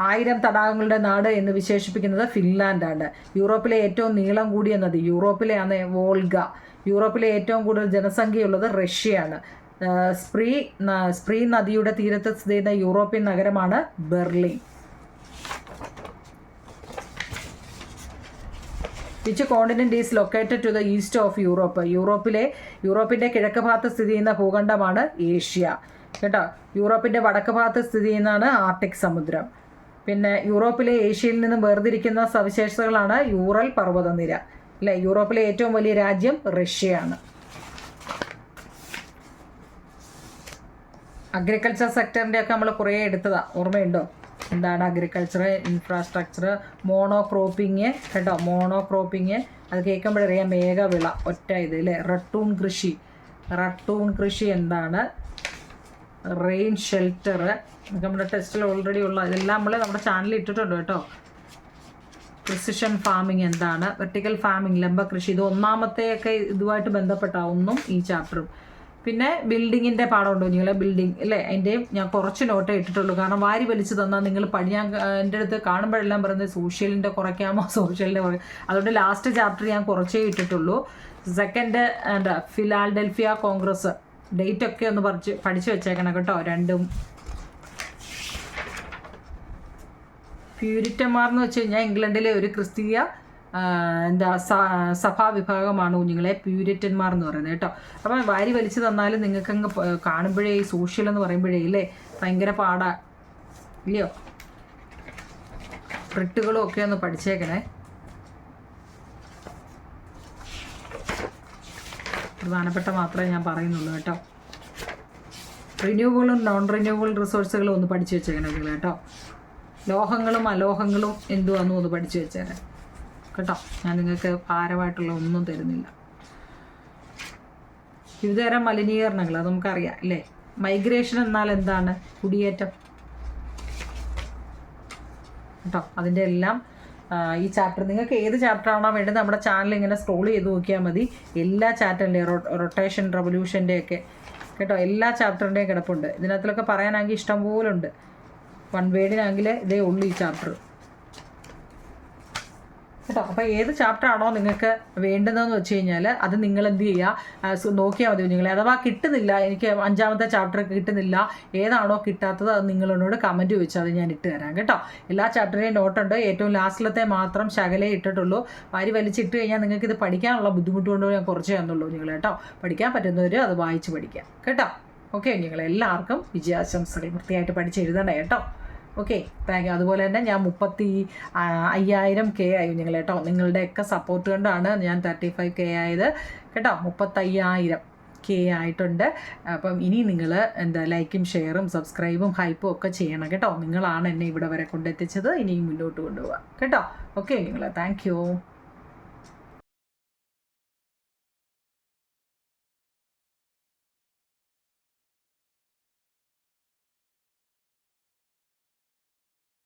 1000 തടാകങ്ങളുടെ നാട് എന്ന് വിശേഷിപ്പിക്കുന്നത് ഫിൻലാൻഡാണ്. യൂറോപ്പിലെ ഏറ്റവും നീളം കൂടിയ നദി യൂറോപ്പിലെയാണ് വോൾഗ. യൂറോപ്പിലെ ഏറ്റവും കൂടുതൽ ജനസംഖ്യയുള്ളത് റഷ്യയാണ്. സ്പ്രീ നദിയുടെ തീരത്ത് സ്ഥിതി ചെയ്യുന്ന യൂറോപ്യൻ നഗരമാണ് Berlin. Which continent is located to the east of Europe? യൂറോപ്പിൻ്റെ കിഴക്ക് ഭാഗത്ത് സ്ഥിതി ചെയ്യുന്ന ഭൂഖണ്ഡമാണ് ഏഷ്യ. കേട്ടോ. യൂറോപ്പിൻ്റെ വടക്ക് ഭാഗത്ത് സ്ഥിതി ചെയ്യുന്നതാണ് ആർട്ടിക് സമുദ്രം. പിന്നെ യൂറോപ്പിലെ ഏഷ്യയിൽ നിന്നും വേർതിരിക്കുന്ന സവിശേഷതകളാണ് യൂറൽ പർവ്വതനിര അല്ലേ. യൂറോപ്പിലെ ഏറ്റവും വലിയ രാജ്യം റഷ്യയാണ്. അഗ്രികൾച്ചർ സെക്ടറിൻ്റെ ഒക്കെ നമ്മൾ കുറേ എടുത്തതാണ്, ഓർമ്മയുണ്ടോ? എന്താണ് അഗ്രികൾച്ചർ, ഇൻഫ്രാസ്ട്രക്ചർ, മോണോക്രോപ്പിങ് കേട്ടോ. മോണോക്രോപ്പിങ് അത് കേൾക്കുമ്പോഴറിയാം മേഘവിള ഒറ്റ ഇത് അല്ലേ. റട്ടൂൺ കൃഷി എന്താണ്? റെയിൻ ഷെൽട്ടർ നമ്മുടെ ടെസ്റ്റിൽ ഓൾറെഡി ഉള്ള ഇതെല്ലാം നമ്മൾ നമ്മുടെ ചാനലിൽ ഇട്ടിട്ടുണ്ട് കേട്ടോ. പ്രിസിഷൻ ഫാമിംഗ് എന്താണ്? വെർട്ടിക്കൽ ഫാമിംഗ് ലംബ കൃഷി, ഇത് ഒന്നാമത്തെയൊക്കെ ഇതുമായിട്ട് ബന്ധപ്പെട്ട ഒന്നും ഈ ചാപ്റ്ററും. പിന്നെ ബിൽഡിങ്ങിൻ്റെ പാഠമുണ്ടോ നിങ്ങളെ? ബിൽഡിങ് അല്ലേ, അതിൻ്റെയും ഞാൻ കുറച്ച് നോട്ടേ ഇട്ടിട്ടുള്ളൂ. കാരണം വാരി വലിച്ച് തന്നാൽ നിങ്ങൾ ഞാൻ എൻ്റെ അടുത്ത് കാണുമ്പോഴെല്ലാം പറയുന്നത് സോഷ്യലിൻ്റെ കുറയ്ക്കാമോ, സോഷ്യലിൻ്റെ അതുകൊണ്ട് ലാസ്റ്റ് ചാപ്റ്റർ ഞാൻ കുറച്ചേ ഇട്ടിട്ടുള്ളൂ. സെക്കൻഡ് എന്താ ഫിലാഡൽഫിയ കോൺഗ്രസ്, ഡേറ്റ് ഒക്കെ ഒന്ന് പഠിച്ചു വെച്ചേക്കണം കേട്ടോ. രണ്ടും പ്യൂരിറ്റന്മാർ എന്ന് വെച്ച് കഴിഞ്ഞാൽ ഇംഗ്ലണ്ടിലെ ഒരു ക്രിസ്തീയ സഭാ വിഭാഗമാണ് കുഞ്ഞുങ്ങളെ പ്യൂരിറ്റന്മാർ എന്ന് പറയുന്നത് കേട്ടോ. അപ്പം വാരി വലിച്ചു തന്നാലും നിങ്ങൾക്കങ്ങ് കാണുമ്പോഴേ ഈ സോഷ്യൽ എന്ന് പറയുമ്പോഴേ ഇല്ലേ ഭയങ്കര പാടാ ഇല്ലയോ. പ്രിട്ടുകളും ഒക്കെ ഒന്ന് പഠിച്ചേക്കണേ. പ്രധാനപ്പെട്ട മാത്രമേ ഞാൻ പറയുന്നുള്ളൂ കേട്ടോ. റിന്യൂവബിളും നോൺ റിന്യൂവബിൾ റിസോഴ്സുകളും ഒന്ന് പഠിച്ചു വെച്ചേക്കണം നിങ്ങൾ കേട്ടോ. ലോഹങ്ങളും അലോഹങ്ങളും എന്തുവാന്നും ഒന്ന് പഠിച്ചു വെച്ചേരാം കേട്ടോ. ഞാൻ നിങ്ങൾക്ക് ഭാരമായിട്ടുള്ള ഒന്നും തരുന്നില്ല. വിവിധതരം മലിനീകരണങ്ങൾ അത് നമുക്കറിയാം അല്ലേ. മൈഗ്രേഷൻ എന്നാൽ എന്താണ്? കുടിയേറ്റം കേട്ടോ. അതിൻ്റെ എല്ലാം ഈ ചാപ്റ്റർ നിങ്ങൾക്ക് ഏത് ചാപ്റ്ററാണോ വേണ്ടത് നമ്മുടെ ചാനൽ ഇങ്ങനെ സ്ക്രോൾ ചെയ്ത് നോക്കിയാൽ മതി. എല്ലാ ചാപ്റ്ററിൻ്റെയും റൊട്ടേഷൻ റവല്യൂഷൻ്റെ ഒക്കെ കേട്ടോ എല്ലാ ചാപ്റ്ററിൻ്റെയും കിടപ്പുണ്ട്. ഇതിനകത്തിലൊക്കെ പറയാനാണെങ്കിൽ ഇഷ്ടം പോലെ ഉണ്ട്. വൺ വേർഡിനാണെങ്കിൽ ഇതേ ഉള്ളൂ ഈ ചാപ്റ്റർ കേട്ടോ. അപ്പോൾ ഏത് ചാപ്റ്റർ ആണോ നിങ്ങൾക്ക് വേണ്ടതെന്ന് വെച്ച് കഴിഞ്ഞാൽ അത് നിങ്ങൾ എന്ത് ചെയ്യുക, നോക്കിയാൽ മതി കുഞ്ഞുങ്ങളെ. അഥവാ കിട്ടുന്നില്ല, എനിക്ക് 5ാമത്തെ ചാപ്റ്റർ കിട്ടുന്നില്ല, ഏതാണോ കിട്ടാത്തത് അത് നിങ്ങളോട് കമൻറ്റ് വെച്ചാൽ അത് ഞാൻ ഇട്ട് തരാം കേട്ടോ. എല്ലാ ചാപ്റ്ററിൻ്റെയും നോട്ടുണ്ട്. ഏറ്റവും ലാസ്റ്റിലത്തെ മാത്രം ശകലേ ഇട്ടിട്ടുള്ളൂ. വാരി വലിച്ചിട്ട് കഴിഞ്ഞാൽ നിങ്ങൾക്ക് ഇത് പഠിക്കാനുള്ള ബുദ്ധിമുട്ട് കൊണ്ട് ഞാൻ കുറച്ച് തന്നുള്ളൂ നിങ്ങൾ കേട്ടോ. പഠിക്കാൻ പറ്റുന്നവർ അത് വായിച്ച് പഠിക്കാം കേട്ടോ. ഓക്കെ നിങ്ങൾ എല്ലാവർക്കും വിജയാശംസകൾ. വൃത്തിയായിട്ട് എഴുതണേ കേട്ടോ. Okay thank you. അതുപോലെ തന്നെ ഞാൻ 35,000K ആയി നിങ്ങൾ കേട്ടോ. നിങ്ങളുടെയൊക്കെ സപ്പോർട്ട് കൊണ്ടാണ് ഞാൻ 35K ആയത് കേട്ടോ. 35,000K ആയിട്ടുണ്ട്. അപ്പം ഇനി നിങ്ങൾ ലൈക്കും ഷെയറും സബ്സ്ക്രൈബും ഹൈപ്പും ഒക്കെ ചെയ്യണം കേട്ടോ. നിങ്ങളാണ് എന്നെ ഇവിടെ വരെ കൊണ്ടെത്തിച്ചത്. ഇനിയും മുന്നോട്ട് കൊണ്ടുപോകാം കേട്ടോ. ഓക്കെ നിങ്ങൾ താങ്ക് യു.